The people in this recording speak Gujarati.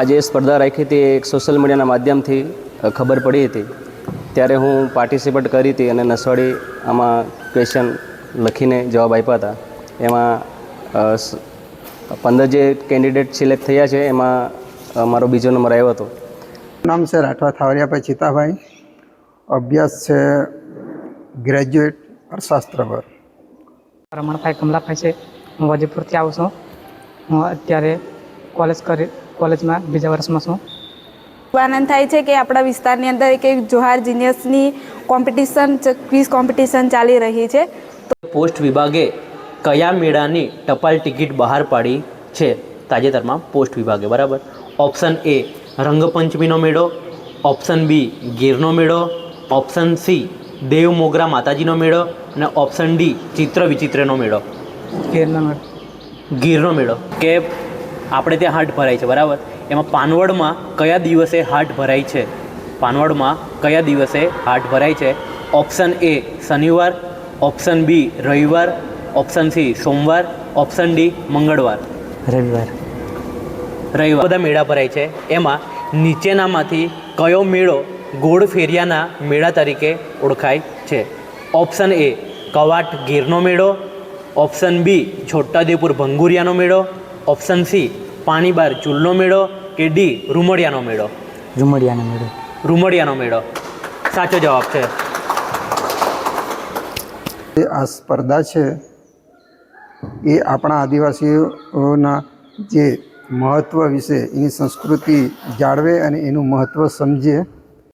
આજે સ્પર્ધા રાખી હતી એક સોશિયલ મીડિયાના માધ્યમથી ખબર પડી હતી, ત્યારે હું પાર્ટિસિપેટ કરી હતી અને નસવાડી આમાં ક્વેશ્ચન લખીને જવાબ આપ્યા હતા. એમાં 15 જે કેન્ડિડેટ સિલેક્ટ થયા છે એમાં મારો બીજો નંબર આવ્યો હતો. નામ છે રાઠવા થાવરિયાભાઈ ચિતાભાઈ. અભ્યાસ છે ગ્રેજ્યુએટ અર્થશાસ્ત્ર પર. રમણભાઈ કમલાભાઈ છે. હું વજીપુરથી આવું છું. હું અત્યારે કોલેજમાં બીજા વર્ષમાં છું. આનંદ થાય છે કે આપણા વિસ્તારની અંદર એક જોહાર જીનિયસની કોમ્પિટિશન ક્વિઝ કોમ્પિટિશન ચાલી રહી છે. પોસ્ટ વિભાગે કયા મેળાની ટપાલ ટિકિટ બહાર પાડી છે તાજેતરમાં? પોસ્ટ વિભાગે, બરાબર. ઓપ્શન એ રંગપંચમીનો મેળો, ઓપ્શન બી ગીરનો મેળો, ઓપ્શન સી દેવ મોગરા માતાજીનો મેળો અને ઓપ્શન ડી ચિત્ર વિચિત્રનો મેળો. ગીરનો મેળો કે આપણે ત્યાં હાટ ભરાય છે, બરાબર. એમાં પાનવડમાં કયા દિવસે હાટ ભરાય છે? પાનવડમાં કયા દિવસે હાટ ભરાય છે? ઓપ્શન એ શનિવાર, ઓપ્શન બી રવિવાર, ઓપ્શન સી સોમવાર, ઓપ્શન ડી મંગળવાર. રવિવાર. બધા મેળા ભરાય છે, એમાં નીચેનામાંથી કયો મેળો ગોળ ફેરિયાના મેળા તરીકે ઓળખાય છે? ઓપ્શન એ કવાટ ગીરનો મેળો, ઓપ્શન બી છોટાઉદેપુર ભંગુરિયાનો મેળો, ઓપ્શન સી પાણીબાર ચૂલનો મેળો કે ડી રૂમડિયાનો મેળો. રૂમડિયાનો મેળો સાચો જવાબ છે. આ સ્પર્ધા છે એ આપણા આદિવાસીઓના જે મહત્ત્વ વિશે, એની સંસ્કૃતિ જાળવે અને એનું મહત્ત્વ સમજે